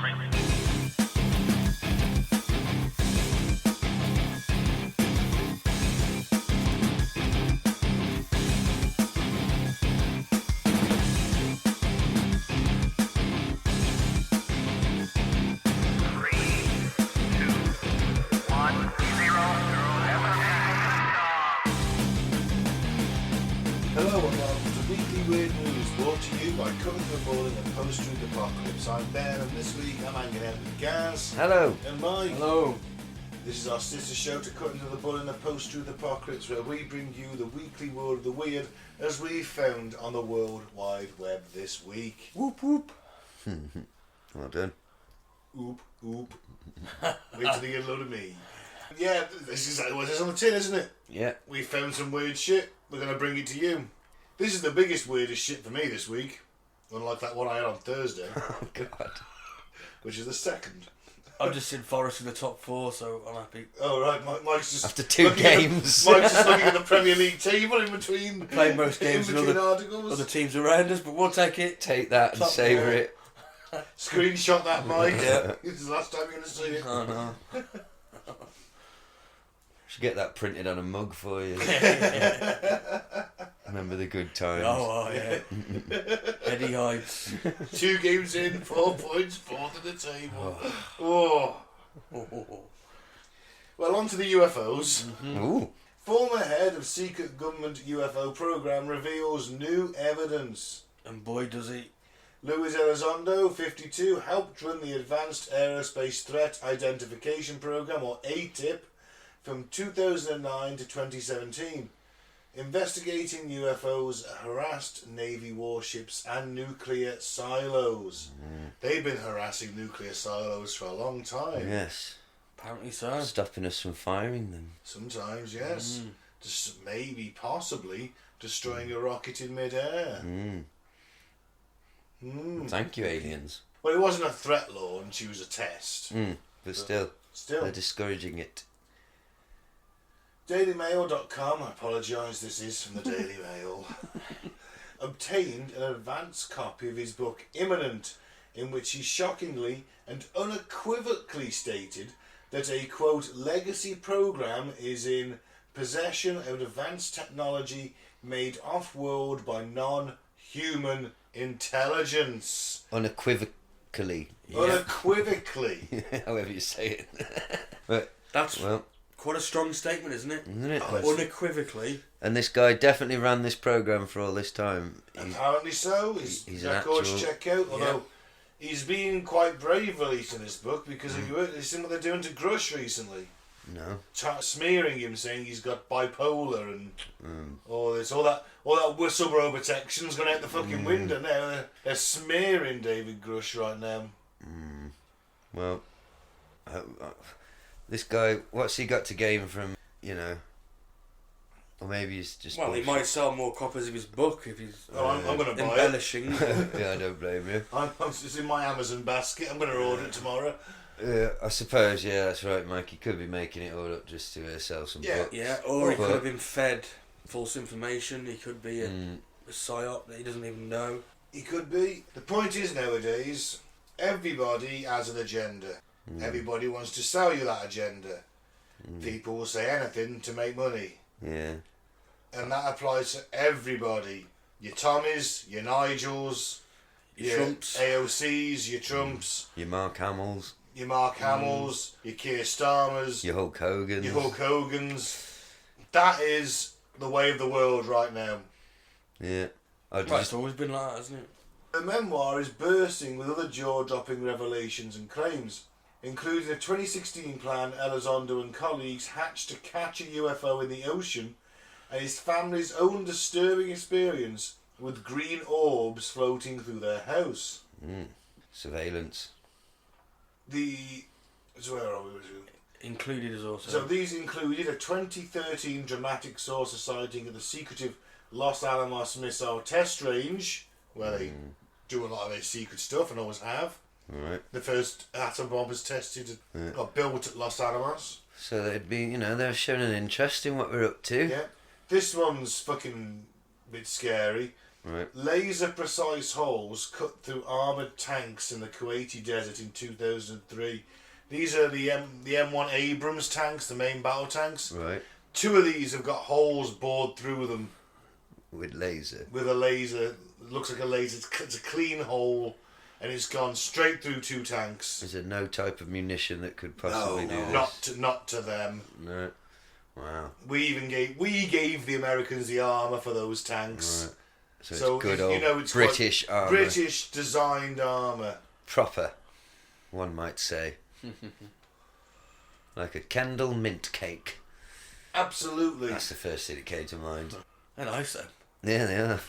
Hello and welcome to Weekly Weird News, brought to you by Cutting the Ball in the Post-Truth Apocalypse. I'm Ben, and this week I'm hanging out with Gaz. Hello. And Mike. Hello. This is our sister show to Cutting the Ball in the Post-Truth Apocalypse, where we bring you the weekly world of the weird as we found on the World Wide Web this week. Whoop whoop. Well done. Oop, oop. Wait till you get a load of me. Yeah, this is exactly what it is on the tin, isn't it? Yeah. We found some weird shit. We're going to bring it to you. This is the biggest, weirdest shit for me this week. Unlike that one I had on Thursday. Oh, God. Which is the second. I've just seen Forest in the top four, so I'm happy. Oh, right. Mike's just... After two games. Mike's just looking at the Premier League table in between... Playing most games in with articles. other teams around us, but we'll take it. Take that and Top savour four. it. Screenshot that, Mike. Yeah. This is the last time you're going to see it. Oh, no. Should get that printed on a mug for you. Remember the good times. Oh, yeah. Eddie Hides. 2 games in, 4 points, fourth at the table. Oh. Well, on to the UFOs. Mm-hmm. Ooh. Former head of secret government UFO program reveals new evidence. And boy, does he. Luiz Elizondo, 52, helped run the Advanced Aerospace Threat Identification Program, or ATIP, from 2009 to 2017, investigating UFOs, harassed Navy warships and nuclear silos. They've been harassing nuclear silos for a long time. Yes. Apparently so. Stopping us from firing them. Sometimes, yes. Just maybe, possibly, destroying a rocket in mid-air. Thank you, aliens. Well, it wasn't a threat launch, it was a test. But still, they're discouraging it. DailyMail.com, I apologise, this is from the Daily Mail, obtained an advance copy of his book Imminent, in which he shockingly and unequivocally stated that a, quote, legacy program is in possession of advanced technology made off-world by non-human intelligence. Unequivocally. Yeah. Unequivocally. However you say it. But That's quite a strong statement, isn't it? isn't it? Unequivocally. And this guy definitely ran this programme for all this time. Apparently so. His an records actual- check out, although he's been quite brave releasing this book because have you seen what they're doing to Grush recently? No. Smearing him, saying he's got bipolar and all that whistleblower protection's gone out the fucking window now. They're smearing David Grush right now. Well, this guy, what's he got to gain from, or maybe he's just... Well, he might sell more copies of his book if he's I'm going to buy it. embellishing. Yeah, I don't blame you. It's in my Amazon basket. I'm going to order it tomorrow. Yeah, I suppose, yeah, that's right, Mike. He could be making it all up just to sell some books. Yeah, or he could have been fed false information. He could be a psyop that he doesn't even know. He could be. The point is nowadays, everybody has an agenda. Everybody wants to sell you that agenda. People will say anything to make money. Yeah. And that applies to everybody. Your Tommies, your Nigels, your Trumps. AOCs, your Trumps, Your Mark Hamills. your Mark Hamills, your Keir Starmers, Your Hulk Hogan. your Hulk Hogans. That is the way of the world right now. Yeah. It's always been like that, hasn't it? The memoir is bursting with other jaw-dropping revelations and claims, including a 2016 plan Elizondo and colleagues hatched to catch a UFO in the ocean, and his family's own disturbing experience with green orbs floating through their house. Surveillance. So where are we? Included as also. So these included a 2013 dramatic source of sighting at the secretive Los Alamos missile test range, where they do a lot of their secret stuff and always have. Right. The first atom bomb was tested or built at Los Alamos. So they'd be, they're showing an interest in what we're up to. Yeah. This one's fucking a bit scary. Right. Laser-precise holes cut through armoured tanks in the Kuwaiti desert in 2003. These are the M1 Abrams tanks, the main battle tanks. Right. 2 of these have got holes bored through them. With laser. With a laser. It looks like a laser. It's a clean hole, and it's gone straight through 2 tanks. Is there no type of munition that could possibly do this? Not to them. No. Wow. We gave the Americans the armour for those tanks. Right. So it's good old it's British armour. British designed armour. Proper, one might say. Like a Kendall mint cake. Absolutely. That's the first thing that came to mind. They're nice though. Yeah, they are.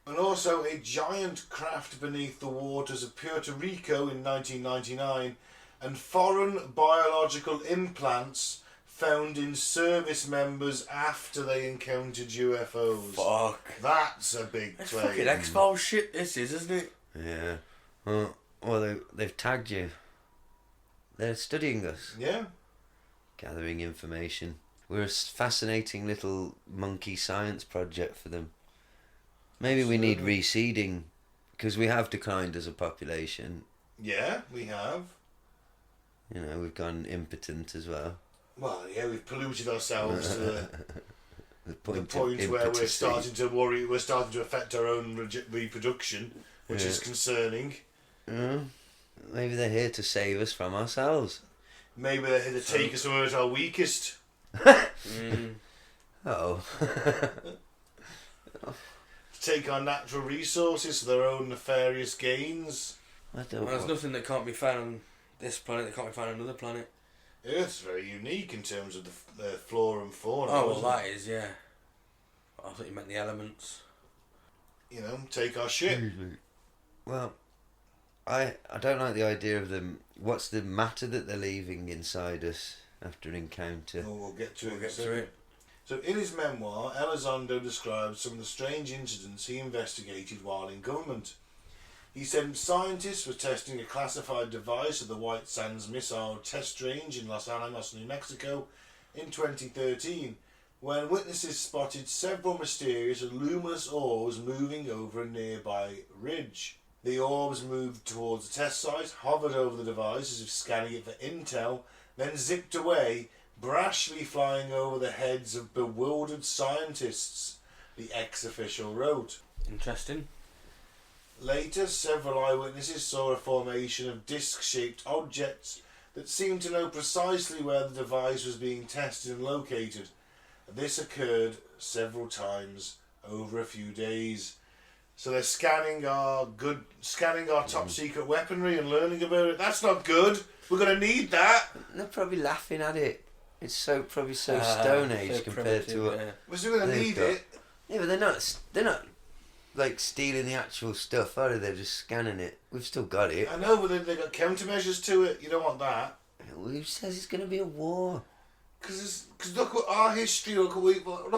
And also a giant craft beneath the waters of Puerto Rico in 1999, and foreign biological implants found in service members after they encountered UFOs. Fuck. That's a big That's claim. fucking X-Files shit this is, isn't it? Yeah. Well, they've tagged you. They're studying us. Yeah. Gathering information. We're a fascinating little monkey science project for them. Maybe we need reseeding, because we have declined as a population. Yeah, we have. You know, we've gone impotent as well. Well, yeah, we've polluted ourselves to The point of where we're impotency. starting to worry. We're starting to affect our own reproduction, which Yeah. is concerning. Maybe they're here to save us from ourselves. Maybe they're here to take us where we're our weakest. Oh. To take our natural resources for their own nefarious gains. I don't Well, there's want... nothing that can't be found on this planet that can't be found on another planet. Earth's very unique in terms of the flora and fauna. Oh, well, isn't that is, yeah. I thought you meant the elements. it? You know, take our ship. Well, I don't like the idea of them. What's the matter that they're leaving inside us after an encounter? Oh, we'll get to We'll it. get to it. So, in his memoir, Elizondo describes some of the strange incidents he investigated while in government. He said scientists were testing a classified device at the White Sands Missile Test Range in Los Alamos, New Mexico, in 2013, when witnesses spotted several mysterious and luminous orbs moving over a nearby ridge. The orbs moved towards the test site, hovered over the device as if scanning it for intel, then zipped away, brashly flying over the heads of bewildered scientists, the ex-official wrote. Interesting. Later, several eyewitnesses saw a formation of disc-shaped objects that seemed to know precisely where the device was being tested and located. This occurred several times over a few days. So they're scanning our top secret weaponry and learning about it. That's not good. We're going to need that. They're probably laughing at it. It's probably so Stone Age so compared to what. yeah. We're still going to They've need got- it. Yeah, but they're not like stealing the actual stuff, are they? They're just scanning it. We've still got it. I know, but they've got countermeasures to it. You don't want that. Who says it's going to be a war? Because look at our history. Look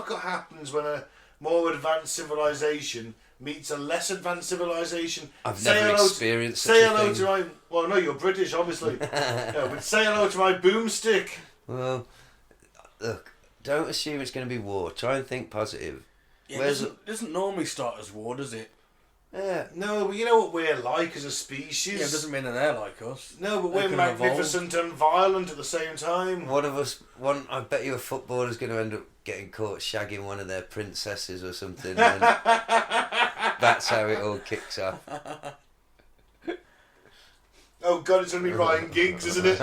what happens when a more advanced civilization meets a less advanced civilization. I've Say never hello experienced Say such a hello thing. to my... Well, no, you're British, obviously. No, but say hello to my boomstick. Well, look, don't assume it's going to be war. Try and think positive. Yeah, Where's it doesn't normally start as war, does it? Yeah. No, but you know what we're like as a species? Yeah, it doesn't mean that they're like us. No, but They we're can magnificent and violent at the same time. One of us, I bet you a footballer's going to end up getting caught shagging one of their princesses or something. And that's how it all kicks off. Oh God, it's going to be Ryan Giggs, isn't it?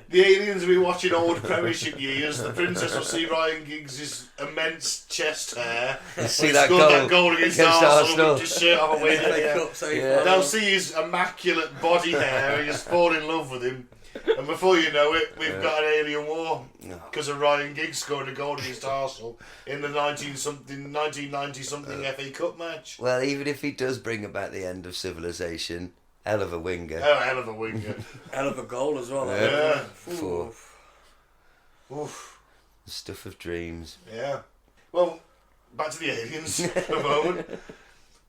The aliens will be watching old Premiership years. The princess will see Ryan Giggs' immense chest hair. You see He's that scored goal that goal against against Arsenal, Arsenal. with his shirt off away. Yeah. They'll see his immaculate body hair and just fall in love with him. And before you know it, we've got an alien war because of Ryan Giggs scoring a goal against Arsenal in the 1990-something FA Cup match. Well, even if he does bring about the end of civilization, hell of a winger. Oh, hell of a winger. Hell of a goal as well. Yeah. For Oof. the stuff of dreams. Yeah. Well, back to the aliens for a moment.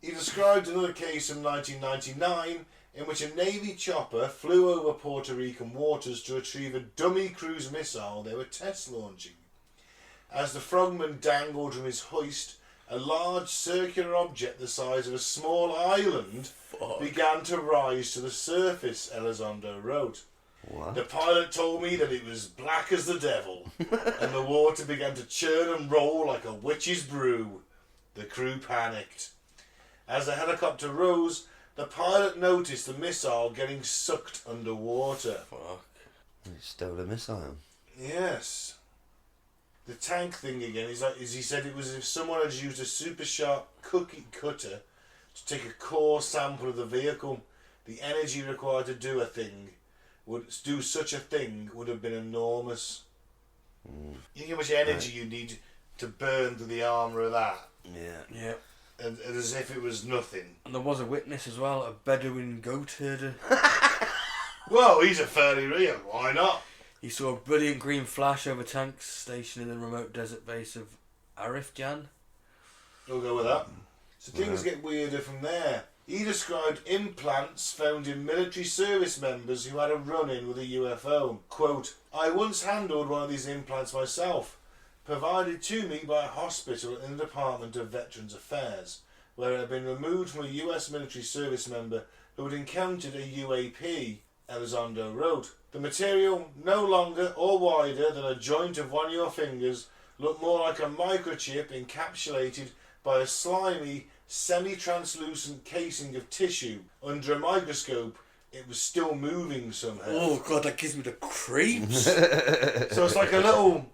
He described another case from 1999 in which a Navy chopper flew over Puerto Rican waters to retrieve a dummy cruise missile they were test launching. As the frogman dangled from his hoist, a large circular object the size of a small island began to rise to the surface, Elizondo wrote. What? The pilot told me that it was black as the devil, and the water began to churn and roll like a witch's brew. The crew panicked. As the helicopter rose, the pilot noticed the missile getting sucked underwater. Fuck. He stole a missile. Yes. The tank thing again is he said it was as if someone had used a super sharp cookie cutter to take a core sample of the vehicle. The energy required to do such a thing would have been enormous. You know how much energy you need to burn through the armour of that. Yeah. And as if it was nothing. And there was a witness as well, a Bedouin goat herder. Well, he's a fairly real. Why not? He saw a brilliant green flash over tanks stationed in the remote desert base of Arifjan. We'll go with that. So things get weirder from there. He described implants found in military service members who had a run-in with a UFO. Quote, I once handled one of these implants myself, provided to me by a hospital in the Department of Veterans Affairs, where it had been removed from a US military service member who had encountered a UAP, Elizondo wrote. The material, no longer or wider than a joint of one of your fingers, looked more like a microchip encapsulated by a slimy, semi-translucent casing of tissue. Under a microscope, it was still moving somehow. Oh god, that gives me the creeps. So it's like a little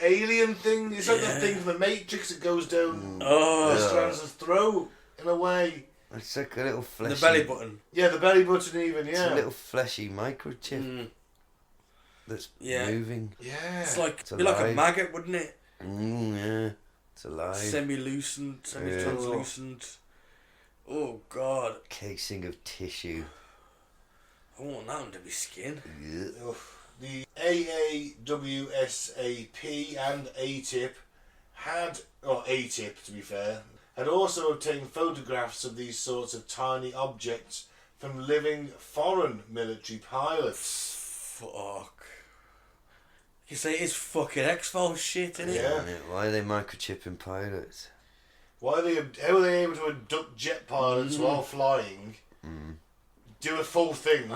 alien thing. It's like that thing from the Matrix that goes down the Strands' throat, in a way. It's like a little fleshy... The belly button. Yeah, the belly button even, It's a little fleshy microchip that's moving. Yeah. It's like, It's be like a alive. maggot, wouldn't it? Yeah. It's alive. Semi-lucent, semi-translucent. Oh god. Casing of tissue. I want that under my skin. Yeah. Oof. The AAWSAP and ATIP ATIP to be fair, had also obtained photographs of these sorts of tiny objects from living foreign military pilots. Fuck. You say it's fucking X-Files shit, innit? Yeah. Why are they microchipping pilots? How are they able to abduct jet pilots while flying, do a full thing,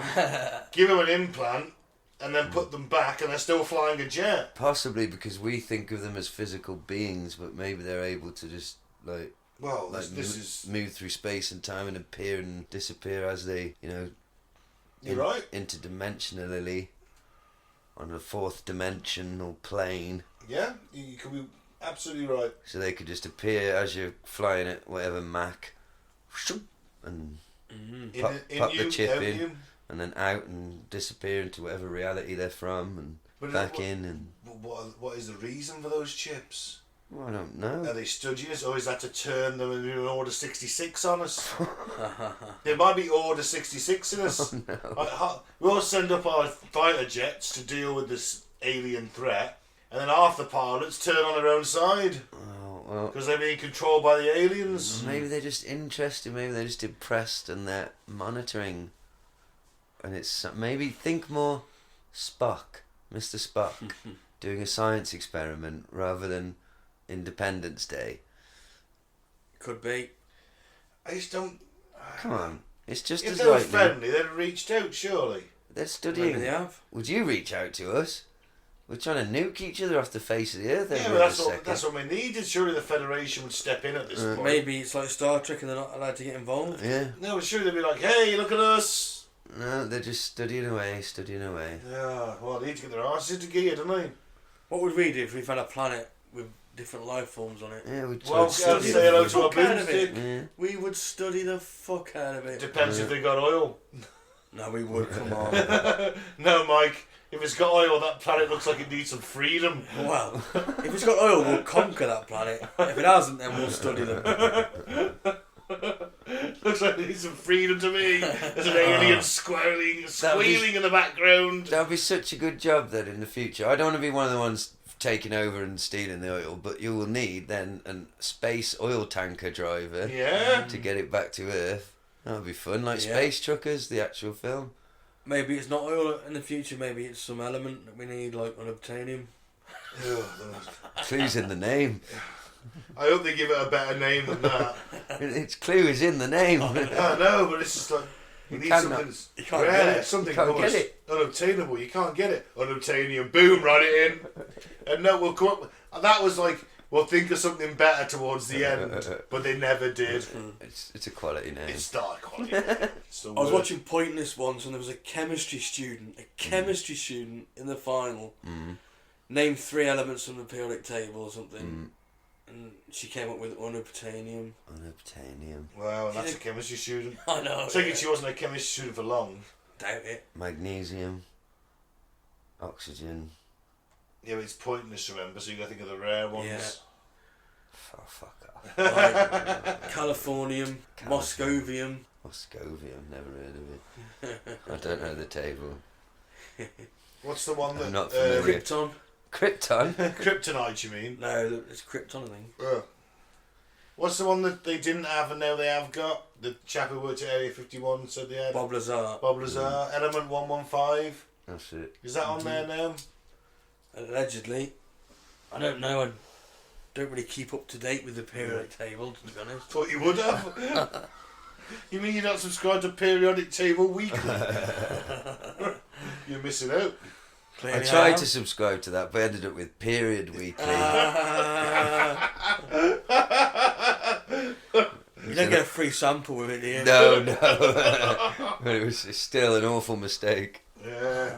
give them an implant, and then put them back and they're still flying a jet? Possibly because we think of them as physical beings, but maybe they're able to just move through space and time and appear and disappear as they, You're right. interdimensionally on a fourth dimensional plane. Yeah, you could be absolutely right. So they could just appear as you're flying at whatever Mach, and pop the chip in, and then out and disappear into whatever reality they're from, and back in. And what is the reason for those chips? Well, I don't know. Are they studying us, or is that to turn them and do an Order 66 on us? There might be Order 66 in us. Oh, no. We'll send up our fighter jets to deal with this alien threat, and then half the pilots turn on their own side. Oh, well. Because they're being controlled by the aliens. Maybe they're just interested, maybe they're just impressed and they're monitoring. And it's maybe think more Spock, Mr. Spock, doing a science experiment rather than Independence Day. Could be. I just don't... Come on, it's just if as they were likely. friendly, they'd have reached out, surely. They're studying. Maybe they have. Would you reach out to us? We're trying to nuke each other off the face of the earth. Yeah, but that's what we needed. Surely the Federation would step in at this point. Maybe it's like Star Trek and they're not allowed to get involved. Yeah. No, but surely they'd be like, hey, look at us. No, they're just studying away. Yeah, well, they need to get their asses into gear, don't they? What would we do if we found a planet with different life forms on it? Yeah, we'd Well, try to say study hello them. to our Fuck out of it. boomstick. Yeah. We would study the fuck out of it. Depends if they got oil. No, we would, come on. No, Mike. If it's got oil, that planet looks like it needs some freedom. Well, if it's got oil, we'll conquer that planet. If it hasn't, then we'll study them. Looks like it needs some freedom to me. There's an alien squealing in the background. That'd be such a good job then in the future. I don't want to be one of the ones taking over and stealing the oil, but you will need then a space oil tanker driver to get it back to Earth. That would be fun, like Space Truckers, the actual film. Maybe it's not oil in the future, maybe it's some element that we need, like unobtainium. Clue's in the name. I hope they give it a better name than that. Its clue is in the name. I know, but it's just like you need something rare, something almost unobtainable. You can't get it. Unobtainium, boom, write it in. And no, we'll come up. That was like, we'll think of something better towards the end, but they never did. It's a quality name. It's not a quality name. I was watching Pointless once, and there was a chemistry student in the final. Named 3 elements from the periodic table or something. And she came up with unobtainium. Unobtainium. Wow, that's a chemistry student. I know. Thinking she wasn't a chemistry student for long. Doubt it. Magnesium. Oxygen. Yeah, but it's pointless, remember, so you gotta think of the rare ones. Yeah. Oh, fuck off. Californium. Moscovium. Moscovium, never heard of it. I don't know the table. What's the one that... I'm not familiar. Krypton. Krypton? Kryptonite, you mean? No, it's Krypton, I think. What's the one that they didn't have and now they have got? The chap who worked at Area 51 said they had. Bob Lazar. Element 115. That's it. Is that on there now? Allegedly. I don't know. I don't really keep up to date with the periodic table, to be honest. Thought you would have. You mean you don't subscribe to Periodic Table Weekly? You're missing out. Clearly I tried to subscribe to that, but I ended up with Period Weekly. You don't get a free sample with it, do you? No. But it was still an awful mistake. Yeah.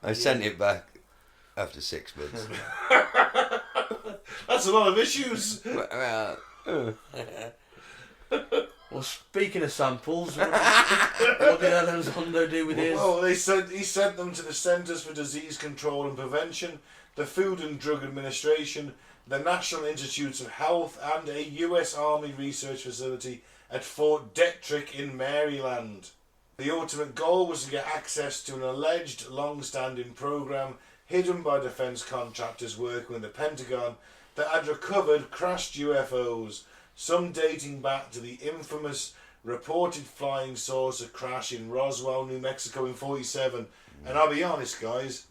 I sent it back after 6 months. That's a lot of issues. Well, speaking of samples, what did Elizondo do with his? Oh, he sent them to the Centers for Disease Control and Prevention, the Food and Drug Administration, the National Institutes of Health, and a US Army research facility at Fort Detrick in Maryland. The ultimate goal was to get access to an alleged long-standing program hidden by defense contractors working with the Pentagon that had recovered crashed UFOs, some dating back to the infamous reported flying saucer crash in Roswell, New Mexico in 1947. And I'll be honest, guys,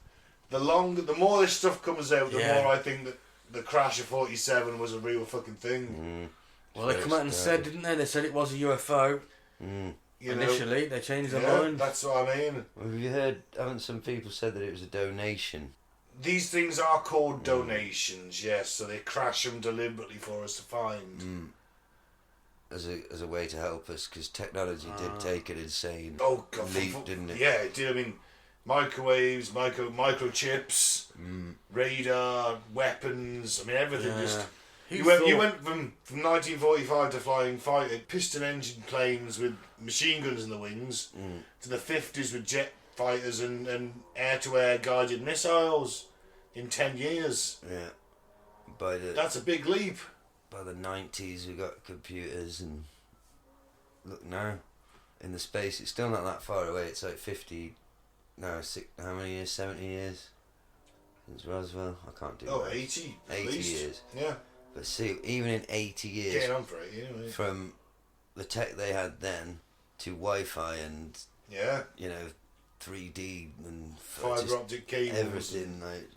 the more this stuff comes out, the more I think that the crash of 1947 was a real fucking thing. Well, they come out and said, didn't they? They said it was a UFO. Initially, they changed their mind. That's what I mean. Have you heard, haven't some people said that it was a donation? These things are called donations, yes, so they crash them deliberately for us to find. As a way to help us, because technology did take an insane leap, didn't it? Yeah, it did. I mean, microwaves, microchips, radar, weapons. I mean, everything just. You went from 1945 to flying fighter piston engine planes with machine guns in the wings to the 50s with jet fighters and air-to-air guided missiles in 10 years. Yeah. That's a big leap. By the 90s we got computers, and look now, in the space, it's still not that far away. It's like 50, no, how many years, 70 years since Roswell? I can't do that. 80 at 80 least. years. Yeah. But see, even in 80 years, getting on for 80 anyway. From the tech they had then to Wi-Fi and 3D and fibre optic cables, everything, like,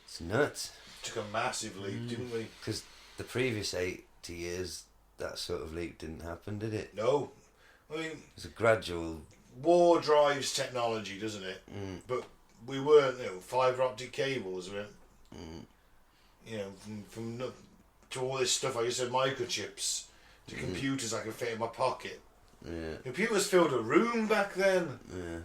it's nuts. Took a massive leap, didn't we? Because the previous 80 years, that sort of leap didn't happen, did it? No. I mean, it's a gradual. War drives technology, doesn't it? But we weren't, fibre optic cables, from to all this stuff, like you said, microchips, to computers I could fit in my pocket. Yeah. Computers filled a room back then. Yeah.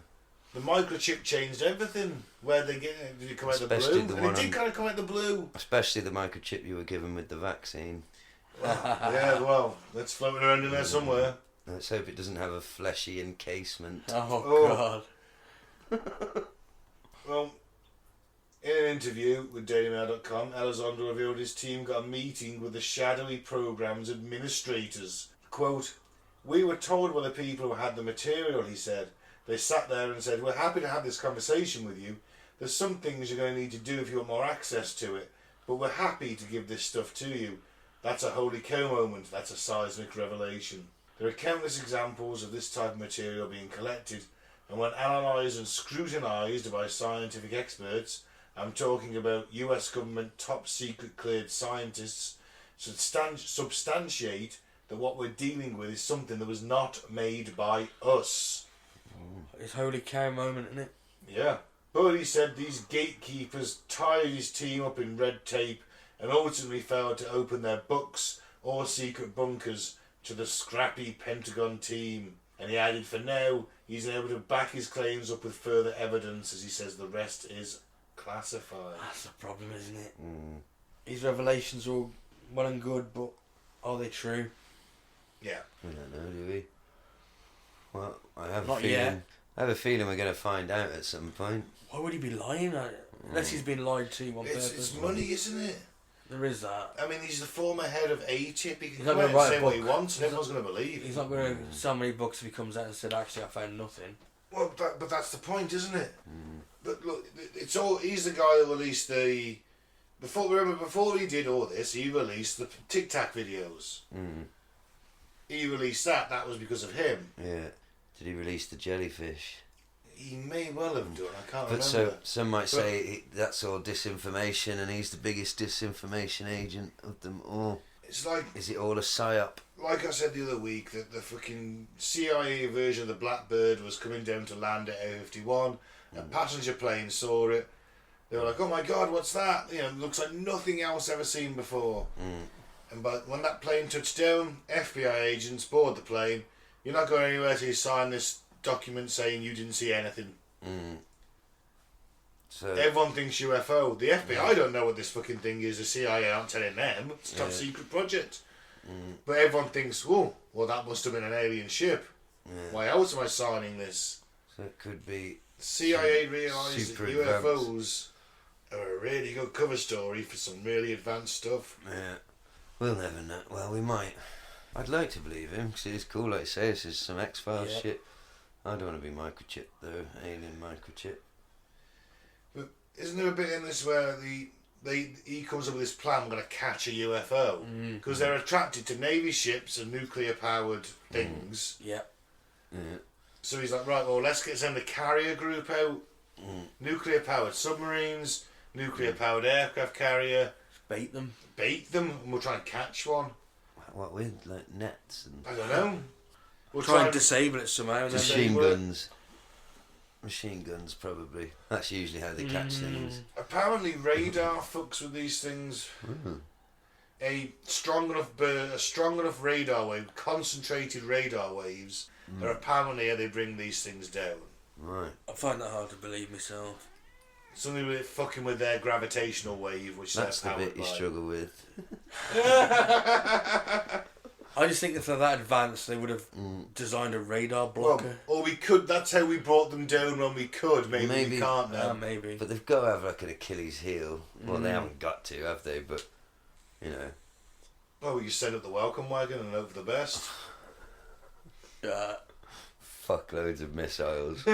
The microchip changed everything. Where did it come out the blue? And it did kind of come out the blue. Especially the microchip you were given with the vaccine. Yeah, well, that's floating around in there somewhere. Let's hope it doesn't have a fleshy encasement. Oh. God. Well, in an interview with DailyMail.com, Elizondo revealed his team got a meeting with the shadowy program's administrators. Quote, "We were told by the people who had the material," he said. "They sat there and said, we're happy to have this conversation with you. There's some things you're going to need to do if you want more access to it, but we're happy to give this stuff to you. That's a holy cow moment. That's a seismic revelation. There are countless examples of this type of material being collected, and when analysed and scrutinised by scientific experts, I'm talking about US government top secret cleared scientists substantiate that what we're dealing with is something that was not made by us. It's holy cow moment, isn't it? Yeah. But he said these gatekeepers tied his team up in red tape and ultimately failed to open their books or secret bunkers to the scrappy Pentagon team. And he added, for now, he's able to back his claims up with further evidence, as he says the rest is classified. That's the problem, isn't it? These revelations are all well and good, but are they true? Yeah. We don't know, do we? Well, I have Not a feeling. yet. I have a feeling we're going to find out at some point. Why would he be lying? Unless he's been lied to on purpose. It's money, isn't it? There is that. I mean, he's the former head of ATIP. He can He's not come out gonna and write a say what he book. wants and everyone's going to believe. He's not going to sell many books if he comes out and said, actually, I found nothing. Well, but that's the point, isn't it? But look, it's all. He's the guy that released the. Before he did all this, he released the Tic Tac videos. He released that. That was because of him. Yeah. Did he release the jellyfish? He may well have done. I can't But remember. some might say that's all disinformation, and he's the biggest disinformation agent of them all. It's like. Is it all a psyop? Like I said the other week, that the fucking CIA version of the Blackbird was coming down to land at Area 51. A passenger plane saw it. They were like, "Oh my God, what's that?" You know, it looks like nothing else ever seen before. And when that plane touched down, FBI agents board the plane. You're not going anywhere till you sign this document saying you didn't see anything. So Everyone thinks UFO. The FBI don't know what this fucking thing is. The CIA aren't telling them. It's a top secret project. But everyone thinks, oh, well, that must have been an alien ship. Why else am I signing this? So it could be. CIA realised that super UFOs are a really good cover story for some really advanced stuff. Yeah. We'll never know. Well, we might. I'd like to believe him because it's cool. Like I say, this is some X-Files shit. I don't want to be microchipped though. Alien microchip. But isn't there a bit in this where he comes up with this plan? We're going to catch a UFO because they're attracted to Navy ships and nuclear-powered things. Yeah. So he's like, right, well, let's send the carrier group out. Nuclear-powered submarines, nuclear-powered aircraft carrier. Bait them, and we'll try and catch one. What with like nets and I don't know. We'll try and disable it somehow. And machine guns. Machine guns, probably. That's usually how they catch things. Apparently, radar fucks with these things. A strong enough radar wave, concentrated radar waves, are apparently how they bring these things down. Right. I find that hard to believe myself. Something with fucking with their gravitational wave, which That's the they're bit you powered by. struggle with. I just think if they're that advanced, they would have designed a radar blocker. Well, or we could. That's how we brought them down when we could. Maybe we can't now. Maybe. But they've got to have like an Achilles heel. Well, they haven't got to, have they? But, you know. Well, we just send up the welcome wagon and hope for the best. Fuckloads of missiles.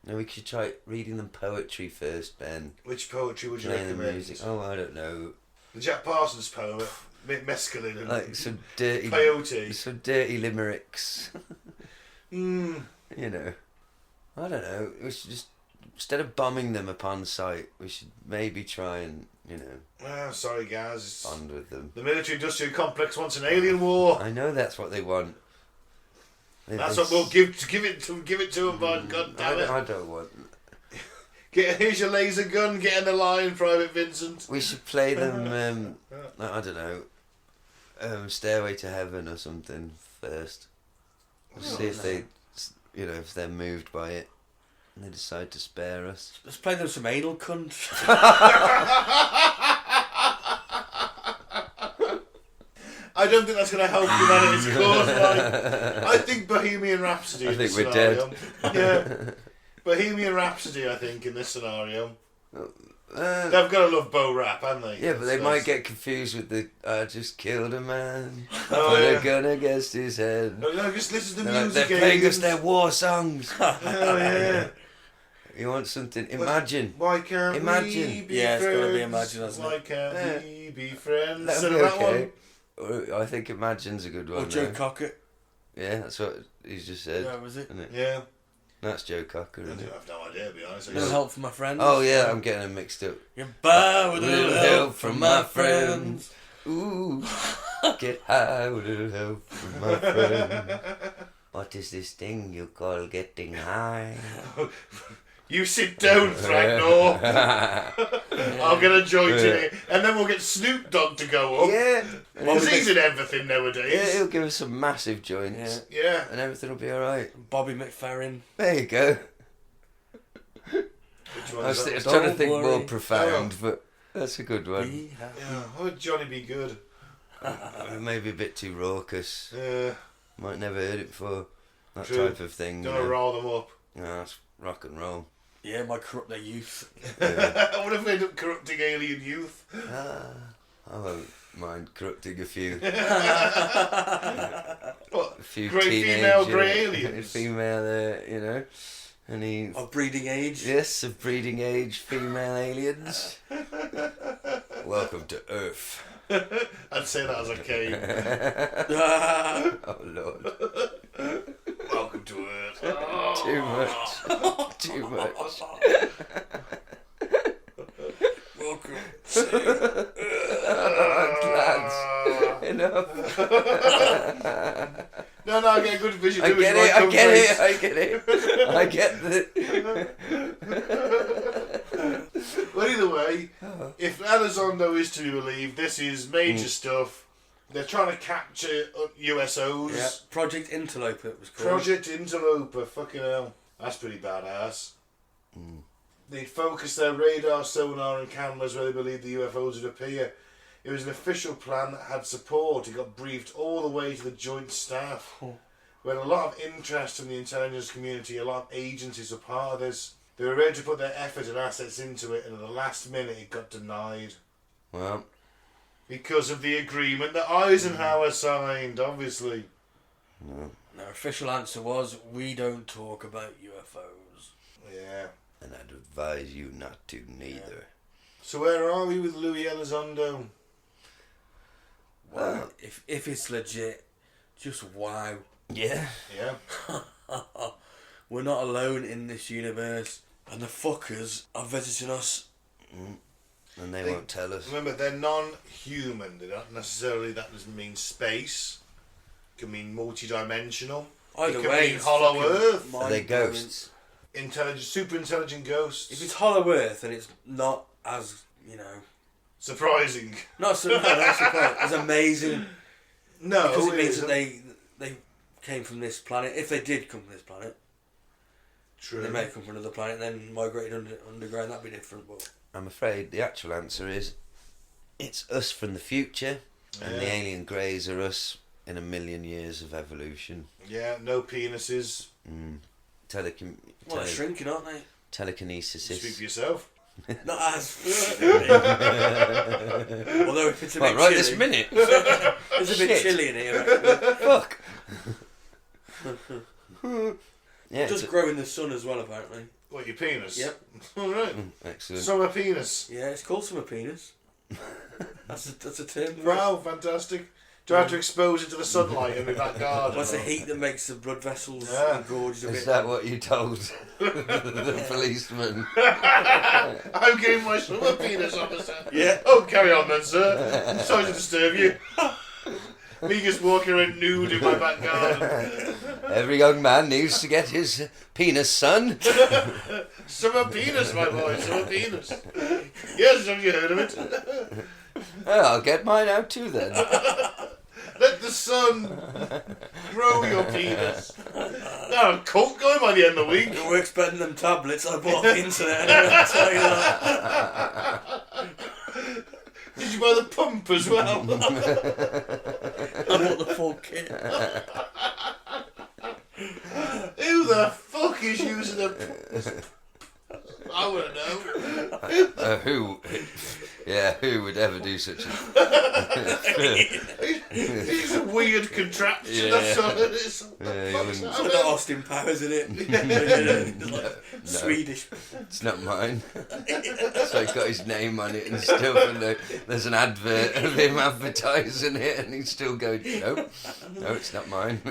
No, we should try reading them poetry first, Ben. Which poetry would you Playing the recommend? music. Oh, I don't know. The Jack Parsons poem, mescaline and Like some dirty, peyote. some dirty limericks. You know, I don't know. We should just, instead of bombing them upon sight, we should maybe try and, you know, Sorry, guys. bond with them. The military-industrial complex wants an alien war. I know that's what they want. That's what we'll give it to them, bud. God damn it! I don't want. Here's your laser gun. Get in the line, Private Vincent. We should play them. I don't know. Stairway to Heaven or something first. We'll see if they, you know, if they're moved by it, and they decide to spare us. Let's play them some anal cunt. I don't think that's going to help humanity's cause, Mike. I think Bohemian Rhapsody. I in think this we're scenario. dead. Yeah, Bohemian Rhapsody. I think in this scenario, they've got to love Bo Rap, haven't they? Yeah, but they might get confused with the "I just killed a man, Oh, put yeah. a gun against his head." No, just listen to the They're, like, music. they're playing us aliens. their war songs. Oh yeah. You want something? Imagine. Why can't Imagine. we be Yeah, it's friends? gotta be Imagine, hasn't Why it? can't we be friends? That'd So be that okay. one. I think Imagine's a good one. Or Joe though. Cocker. Yeah, that's what he's just said. Yeah, was it? Isn't it? Yeah. That's Joe Cocker, I isn't it? have no idea, to be honest. No help from my friends. Oh yeah, I'm getting them mixed up. Goodbye with a little help from my friends. Ooh, get high with a little help from my friends. What is this thing you call getting high? You sit down, Fragnor. I'll get a joint in it. And then we'll get Snoop Dogg to go up. Yeah. Because he's in everything nowadays. Yeah, he'll give us some massive joints. Yeah. And everything will be alright. Bobby McFerrin. There you go. Which one I is was that? trying to think worry. more profound, but that's a good one. Yeah, how would Johnny be good? Maybe a bit too raucous. Might never heard it before. That True. type of thing. Gonna roll them up. No, that's rock and roll. Yeah, might corrupt their youth. What if we end up corrupting alien youth? I won't mind corrupting a few. What? A few Grey teenage, female, grey aliens? Female, any... Of breeding age. Yes, of breeding age female aliens. Welcome to Earth. I'd say that as a king. Oh Lord. Welcome to Earth. Too much. Too much. Welcome. Lads, enough. No, I get a good vision. I get it. I get the... Well, either way, if Elizondo is to be believed, this is major stuff. They're trying to capture USOs. Yeah. Project Interloper it was called. Project Interloper, fucking hell. That's pretty badass. They'd focus their radar, sonar and cameras where they believed the UFOs would appear. It was an official plan that had support. It got briefed all the way to the joint staff. We had a lot of interest from the intelligence community. A lot of agencies were part of this. They were ready to put their effort and assets into it, and at the last minute it got denied. Well... Because of the agreement that Eisenhower signed, obviously. No. Their official answer was, we don't talk about UFOs. Yeah. And I'd advise you not to, neither. So where are we with Luiz Elizondo? Well, if it's legit, just wow. Yeah. Yeah. We're not alone in this universe. And the fuckers are visiting us. And they won't tell us. Remember, they're non-human. They don't necessarily, that doesn't mean space. It can mean multi-dimensional. Either it can way, mean it's hollow fucking Earth. Are they mind-blowing. ghosts? Intelligent, super intelligent ghosts. If it's hollow Earth and it's not as, Surprising. not surprising, as amazing. No, Because it means isn't. that they came from this planet. If they did come from this planet, True. they may come from another planet and then migrated underground. That'd be different. But I'm afraid the actual answer is it's us from the future, and the alien greys are us in 1 million years of evolution. Yeah, no penises. they're shrinking, aren't they? Telekinesis. Speak for yourself. Not as. Although if it's a bit right chilly, this minute. it's a bit Shit. chilly in here. Actually. Fuck. Yeah, It does grow in the sun as well, apparently. What, your penis? Yep. Alright. excellent. Summer penis. Yeah, it's called summer penis. That's a term. For it. Wow, fantastic. Do I have to expose it to the sunlight in my back garden? What's the heat that makes the blood vessels engorged a bit? Is that what you told the policeman? I'm getting my summer penis, officer. Yeah. Oh, carry on then, sir. Sorry to disturb you. Me just walking around nude in my back garden. Every young man needs to get his penis, son. Summer penis, my boy, summer penis. Yes, have you heard of it? Oh, I'll get mine out too then. Let the sun grow your penis. Now, a cult going by the end of the week. It works better than them tablets I bought off the internet. I'll tell you that. Did you buy the pump as well? I bought the full kit. Who the fuck is using a... I want to know. Who? Yeah, who would ever do such a... It's a weird contraption. Yeah. That's all it is. Yeah, It's got Austin Powers in it. Swedish. It's not mine. So he's got his name on it and stuff, and there's an advert of him advertising it, and he's still going, no, it's not mine.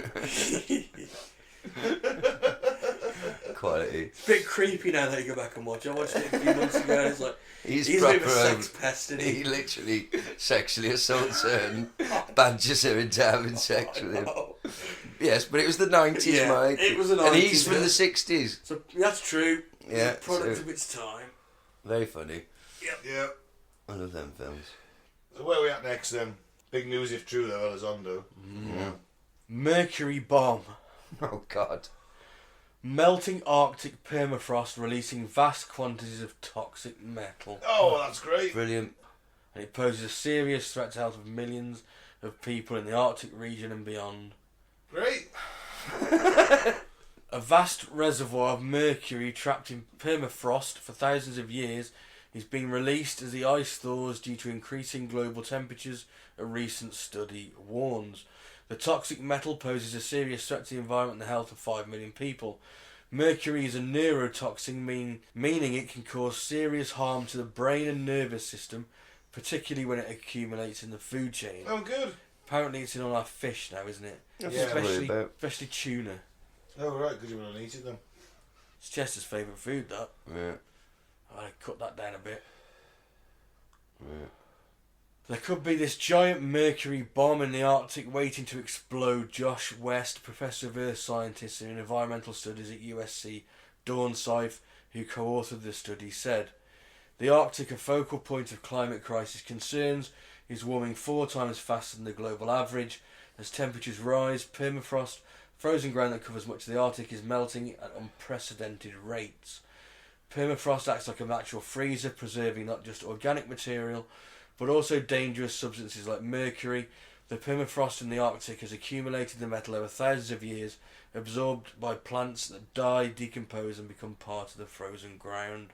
quality. It's a bit creepy now that you go back and watch. I watched it a few months ago and it's like, He's a bit of a proper, sex pest, isn't he he? literally sexually assaults her and badgers her into having sex with him. Yes, but it was the 90s, Yeah, Mike. it was the And 90s, he's from yeah. the 60s. So that's true. Yeah, It's a product so- of its time. Very funny. Yeah. I love them films. So where are we at next then? Big news if true though, Elizondo. Yeah. Mercury bomb. Oh, God. Melting Arctic permafrost releasing vast quantities of toxic metal. Oh, that's great. Brilliant. And it poses a serious threat to the health of millions of people in the Arctic region and beyond. Great. A vast reservoir of mercury trapped in permafrost for thousands of years is being released as the ice thaws due to increasing global temperatures, a recent study warns. The toxic metal poses a serious threat to the environment and the health of 5 million people. Mercury is a neurotoxin, meaning it can cause serious harm to the brain and nervous system, particularly when it accumulates in the food chain. Oh, good. Apparently it's in all our fish now, isn't it? Yeah. Especially tuna. Oh, right, because you want to eat it then. It's Chester's favourite food, that. Yeah. I cut that down a bit. Yeah. There could be this giant mercury bomb in the Arctic waiting to explode. Josh West, Professor of Earth Scientists and Environmental Studies at USC, Dornsife, who co-authored the study, said, "The Arctic, a focal point of climate crisis concerns, is warming 4 times faster than the global average. As temperatures rise, permafrost, frozen ground that covers much of the Arctic, is melting at unprecedented rates. Permafrost acts like a natural freezer, preserving not just organic material, but also dangerous substances like mercury. The permafrost in the Arctic has accumulated the metal over thousands of years, absorbed by plants that die, decompose and become part of the frozen ground.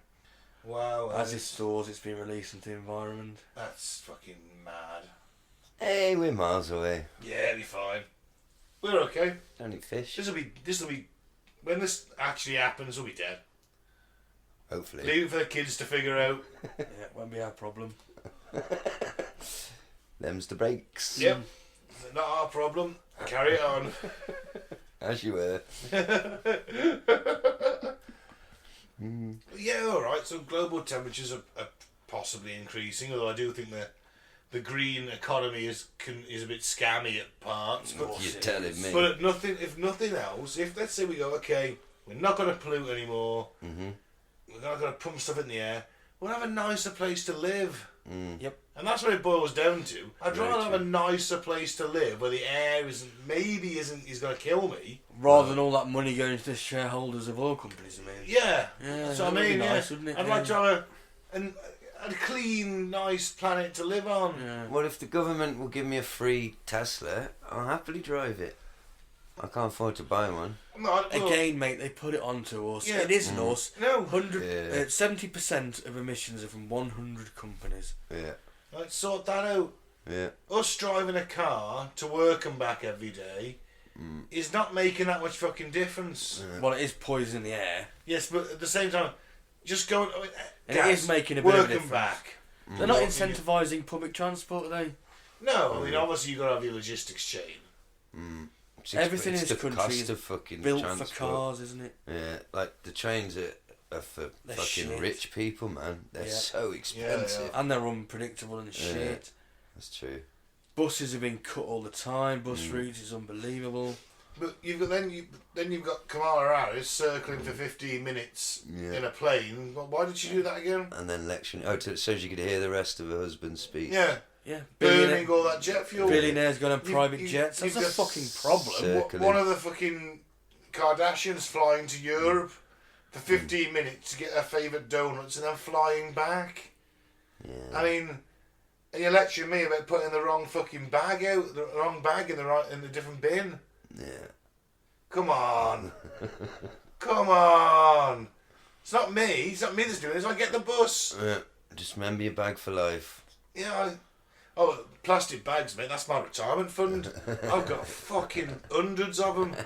Wow. As it thaws, it's been released into the environment." That's fucking mad. Hey, we're miles away. Yeah, it'll be fine. We're okay. Don't eat fish. This will be, when this actually happens, we'll be dead. Hopefully. Leave it for the kids to figure out. Yeah, it won't be our problem. Them's the breaks. Yep. Not our problem. Carry it on. As you were. Yeah, alright, so global temperatures are possibly increasing, although I do think the green economy is a bit scammy at parts. But, You're telling me. but if nothing else, if let's say we go, okay, we're not going to pollute anymore, we're not going to pump stuff in the air, we'll have a nicer place to live. Yep. And that's what it boils down to. I'd Very rather have true. a nicer place to live where the air is going to kill me. Rather than all that money going to the shareholders of oil companies, I mean. Yeah. Yeah, That's what I that would be mean. nice, Yeah. wouldn't it? I'd like to have a clean, nice planet to live on. Yeah. Well, if the government will give me a free Tesla, I'll happily drive it. I can't afford to buy one. Look, Again, mate, they put it onto us. Yeah. It isn't us. no. 70% of emissions are from 100 companies. Yeah. Let's sort that out. Yeah. Us driving a car to work and back every day is not making that much fucking difference. Well, it is poisoning the air. Yes, but at the same time, just going. And it is making a bit of a work and difference. back. They're not Well, incentivising public transport, are they? No, I mean obviously you've got to have your logistics chain. Everything in It's this the country cost is of fucking built transport. for cars, isn't it? Yeah, like the trains are for They're fucking shit. rich people, man. They're Yeah. so expensive. And they're unpredictable and Yeah. shit. That's true. Buses have been cut all the time. Bus routes is unbelievable. But you've got then you've got Kamala Harris circling for 15 minutes Yeah. in a plane. Well, why did she do that again? And then lecturing. Oh, so you could hear the rest of her husband's speech. Yeah, Yeah. burning all that jet fuel. Billionaires going on You- private you- jets. That's you've a got fucking problem. Circling. One of the fucking Kardashians flying to Europe for 15 minutes to get her favourite donuts and then flying back. Yeah. I mean, are you lecturing me about putting the wrong fucking bag out, the wrong bag in the different bin? Yeah. Come on. Come on. It's not me. It's not me that's doing this. I get the bus. Yeah. Just remember your bag for life. Yeah. Oh, plastic bags, mate. That's my retirement fund. I've got fucking hundreds of them.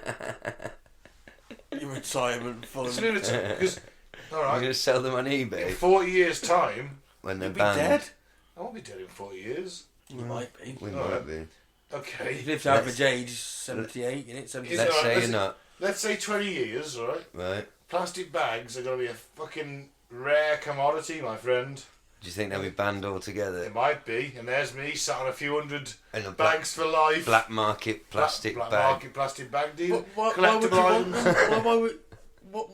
Your retirement fund. Because, all You're right, going to sell them on in eBay 40 years' time, when they're You'll be banned. dead. I won't be dead in 40 years. You might be. We Alright. might be. Okay. If you live to average age, 78, innit? 78. Is Let's it- say let's- you're not. Let's say 20 years, all right? Right. Plastic bags are going to be a fucking rare commodity, my friend. Do you think they'll be banned altogether? It might be, and there's me sat on a few hundred And a bags for life. Black market plastic black bag. market plastic bag deal. Why would you Collectible want items. them? Why would... What?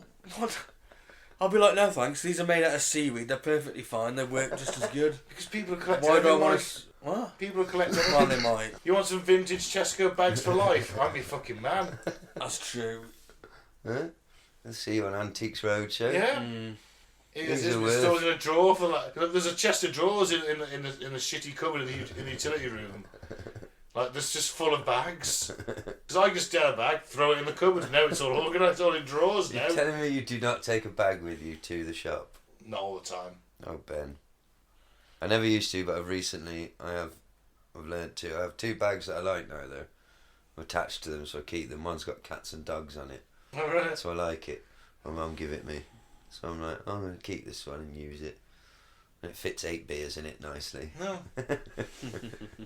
I'll be like, no thanks, these are made out of seaweed, they're perfectly fine, they work just as good. Because people are collecting. Why do I everything. want to... What? People are collecting. Well, they might. You want some vintage Tesco bags for life? I'm your fucking man. That's true. Huh? I'll see you on Antiques Roadshow. Yeah. It's still in a drawer for like. There's a chest of drawers in the shitty cupboard in the utility room. Like that's just full of bags. Because I just get a bag, throw it in the cupboard. Now it's all organised, all in drawers now. You're telling me you do not take a bag with you to the shop? Not all the time. Oh, Ben. I never used to, but I've learned to. I have 2 bags that I like now, though. I'm attached to them, so I keep them. One's got cats and dogs on it, Alright. so I like it. My mum give it me, so I'm like, I'm going to keep this one and use it. And it fits 8 beers in it nicely. No.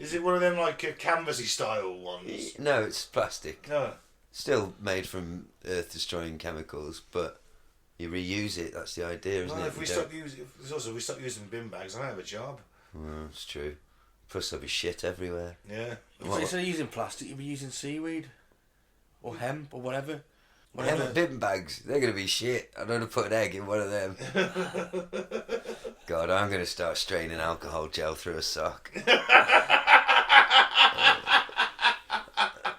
Is it one of them like canvasy style ones? No, it's plastic. No. Still made from earth-destroying chemicals, but you reuse it. That's the idea, isn't Well, it? if we stop using bin bags, I don't have a job. Well, it's true. Plus there'll be shit everywhere. Yeah. Instead of using plastic, you'd be using seaweed. Or hemp, or whatever. Them bin bags, they're going to be shit. I don't want to put an egg in one of them. God, I'm going to start straining alcohol gel through a sock.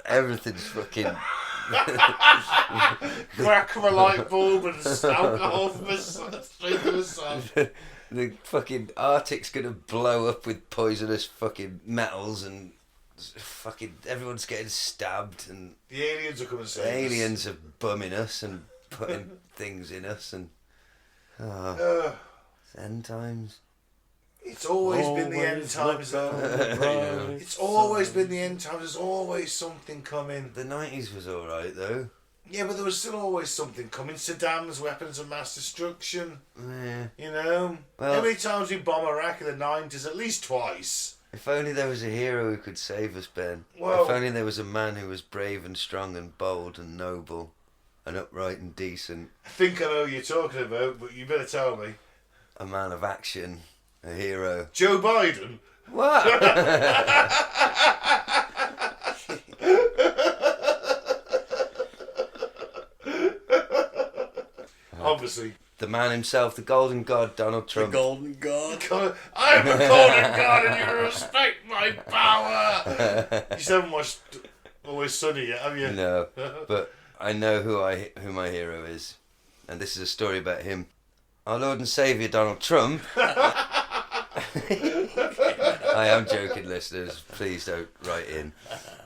Everything's fucking... Crack of a light bulb and alcohol from a straight to the sun. The fucking Arctic's going to blow up with poisonous fucking metals and fucking everyone's getting stabbed and The aliens will come and save the aliens are bumming us and putting things in us and end times. It's always been the end times though. It's always been the end times. There's always something coming. The 90s was alright though. Yeah, but there was still always something coming. Saddam's weapons of mass destruction. Yeah. You know? Well, how many times we bomb Iraq in the 90s? At least twice. if only there was a hero who could save us, Ben. Well, if only there was a man who was brave and strong and bold and noble and upright and decent. I think I know who you're talking about, but you better tell me. A man of action. A hero. Joe Biden? What? Obviously. The man himself, the golden god, Donald The Trump. golden god. I'm a golden god and you respect my power! You still haven't watched Always Sunny yet, have you? No, but I know who my hero is. And this is a story about him. Our Lord and Saviour, Donald Trump. I am joking, listeners. Please don't write in.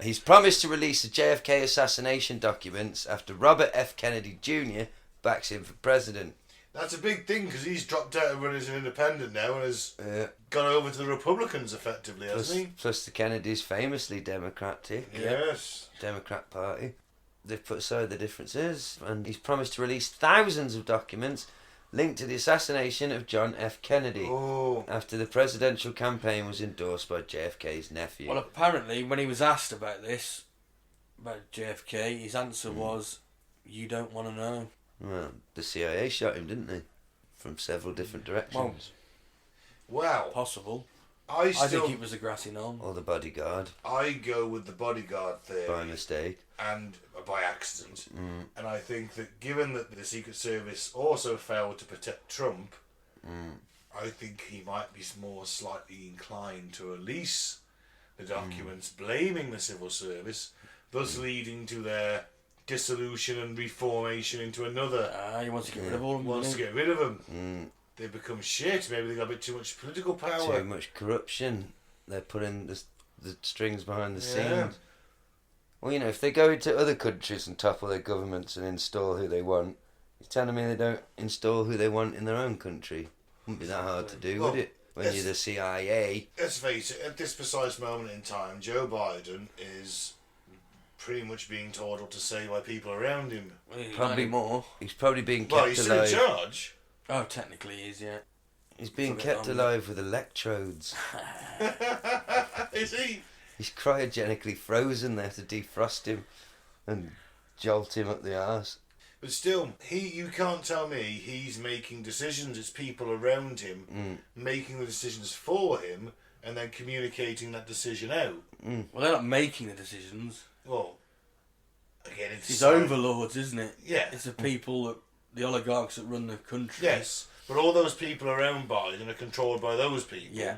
He's promised to release the JFK assassination documents after Robert F. Kennedy Jr. backs him for president. That's a big thing because he's dropped out of running as an independent now and has gone over to the Republicans effectively, hasn't he? Plus the Kennedys famously Democratic. Yes. Democrat Party. They've put aside the differences and he's promised to release thousands of documents linked to the assassination of John F. Kennedy after the presidential campaign was endorsed by JFK's nephew. Well, apparently, when he was asked about this, about JFK, his answer was, "You don't want to know." Well, the CIA shot him, didn't they? From several different directions. Well, Possible. I I think still it was a grassy knoll. Or the bodyguard, I go with the bodyguard theory by mistake. and by accident. And I think that given that the Secret Service also failed to protect Trump, I think he might be more slightly inclined to release the documents blaming the civil service, thus leading to their dissolution and reformation into another. He wants to get rid of all of them. Wants to doesn't get rid of them. They become shit. Maybe they got a bit too much political power. Too much corruption. They're putting the strings behind the Yeah. scenes. Well, you know, if they go into other countries and topple their governments and install who they want, you're telling me they don't install who they want in their own country? Wouldn't be that hard to do, Well, would it? When you're the CIA. Let's face it, at this precise moment in time, Joe Biden is pretty much being told what to say by people around him. he? Not Probably anymore. He's probably being kept Well, he's still in alive. charge. Oh, technically he is, yeah. He's being Something kept wrong. alive with electrodes. Is he? He's cryogenically frozen. They have to defrost him and jolt him up the arse. But still, you can't tell me he's making decisions. It's people around him making the decisions for him and then communicating that decision out. Well, they're not making the decisions. Well, again, It's overlords, isn't it? Yeah. It's the people, the oligarchs that run the country. Yes, but all those people around Biden are controlled by those people. Yeah.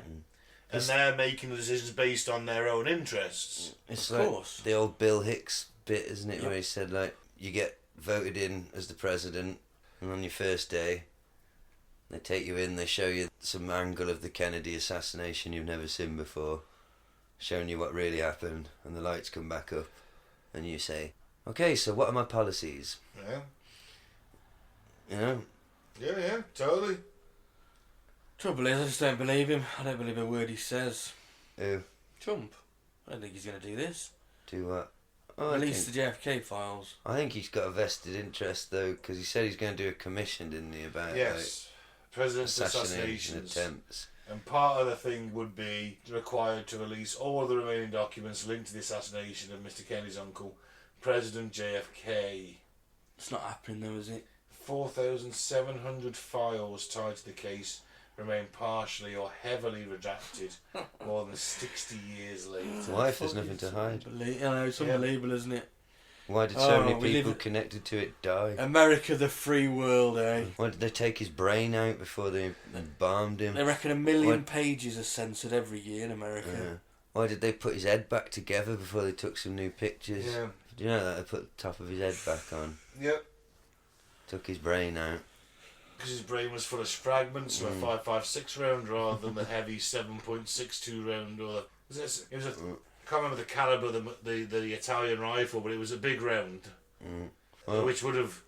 And they're making the decisions based on their own interests. It's Of like course. the old Bill Hicks bit, isn't it, Yep. where he said, like, you get voted in as the president, and on your first day, they take you in, they show you some angle of the Kennedy assassination you've never seen before, showing you what really happened, and the lights come back up, and you say, okay, so what are my policies? Yeah. You know? Yeah, totally. Trouble is, I just don't believe him. I don't believe a word he says. Who? Trump. I don't think he's going to do this. Do what? Oh, Release the JFK files. I think he's got a vested interest, though, because he said he's going to do a commission, didn't he, about Yes. President's assassination assassinations. attempts. And part of the thing would be required to release all of the remaining documents linked to the assassination of Mr. Kennedy's uncle, President JFK. It's not happening though, is it? 4,700 files tied to the case remain partially or heavily redacted more than 60 years later. His wife has nothing to hide. I know, it's unbelievable, isn't it? Why did so many we people live- connected to it die? America, the free world, eh? Why did they take his brain out before they bombed him? They reckon 1 million What? pages are censored every year in America. Yeah. Why did they put his head back together before they took some new pictures? Yeah. Do you know that? They put the top of his head back on, Yep. took his brain out. Because his brain was full of fragments from a 5.56 round rather than the heavy 7.62 round. Or it was a, I can't remember the caliber of the Italian rifle, but it was a big round, Well, which would have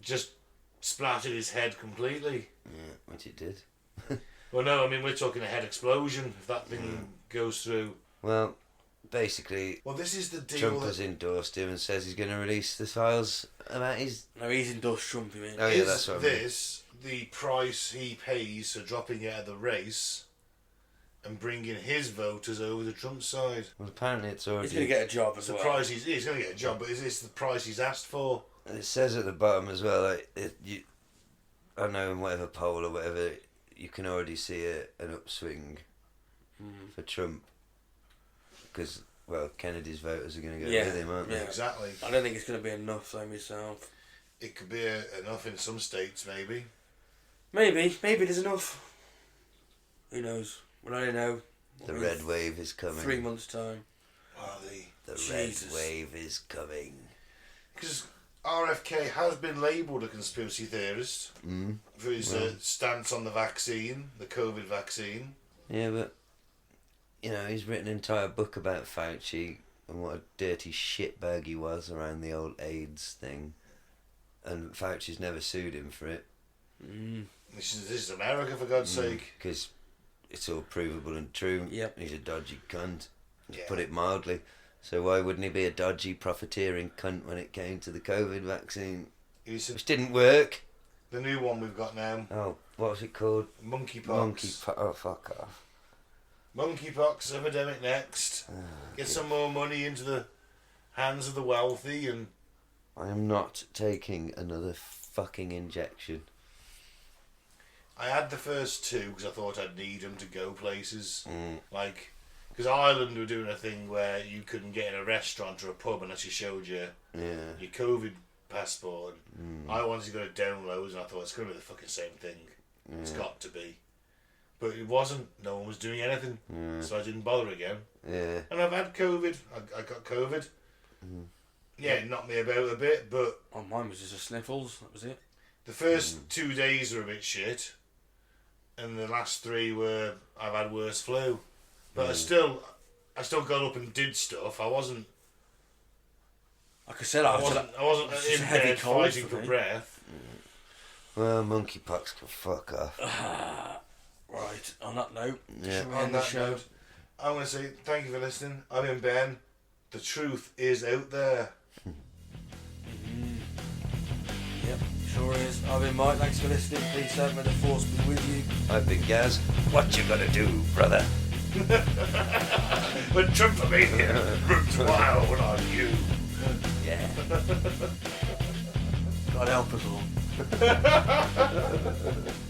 just splattered his head completely. yeah, which it did. Well, no, I mean we're talking a head explosion if that thing goes through. Well, basically, Well, this is the deal. Trump has endorsed him and says he's going to release the files about his... No, he's endorsed Trump, you mean? Oh yeah, Is that's what I mean. this the price he pays for dropping out of the race and bringing his voters over the Trump side? Well, apparently it's already... He's going to get a job It's as the well. price he's going to get a job, but is this the price he's asked for? And it says at the bottom as well, like, I know in whatever poll or whatever, you can already see an upswing for Trump. Because, well, Kennedy's voters are going to go with him, aren't they? Yeah. Exactly. I don't think it's going to be enough, though, myself. It could be enough in some states, maybe. Maybe there's enough. Who knows? We don't know. The red wave is coming. 3 months' time. Well, The Jesus. red wave is coming. because RFK has been labelled a conspiracy theorist for his stance on the vaccine, the COVID vaccine. Yeah, but, you know, he's written an entire book about Fauci and what a dirty shitbag he was around the old AIDS thing. And Fauci's never sued him for it. This is America, for God's sake. Because it's all provable and true. Yep. He's a dodgy cunt, to Yeah. put it mildly. So why wouldn't he be a dodgy, profiteering cunt when it came to the COVID vaccine? Which didn't work. The new one we've got now, Oh, what was it called? monkeypox. Oh, fuck off. Monkeypox epidemic next. Get some more money into the hands of the wealthy, and I am not taking another fucking injection. I had the first two because I thought I'd need them to go places. Like, because Ireland were doing a thing where you couldn't get in a restaurant or a pub unless you showed your COVID passport. I wanted to go to downloads, and I thought it's going to be the fucking same thing. It's got to be. But it wasn't. No one was doing anything. So I didn't bother again. Yeah. And I've had COVID. I got COVID. Yeah, it knocked me about a bit, but Oh, mine was just a sniffles. That was it. the first 2 days were a bit shit. And the last 3 were, I've had worse flu. But I still got up and did stuff. I wasn't Like I said, I wasn't it's just in a heavy bed cold fighting for for me. breath. Well, monkeypox can fuck off. Right, on that note, Yeah. should we On end the that show? note, I want to say thank you for listening. I've been Ben. The truth is out there. Yep, sure is. I've been Mike, thanks for listening. Please have may the force be with you. I've been Gaz. What you gonna do, brother? When Trump made it, runs wild on you. Yeah. I'd help us all.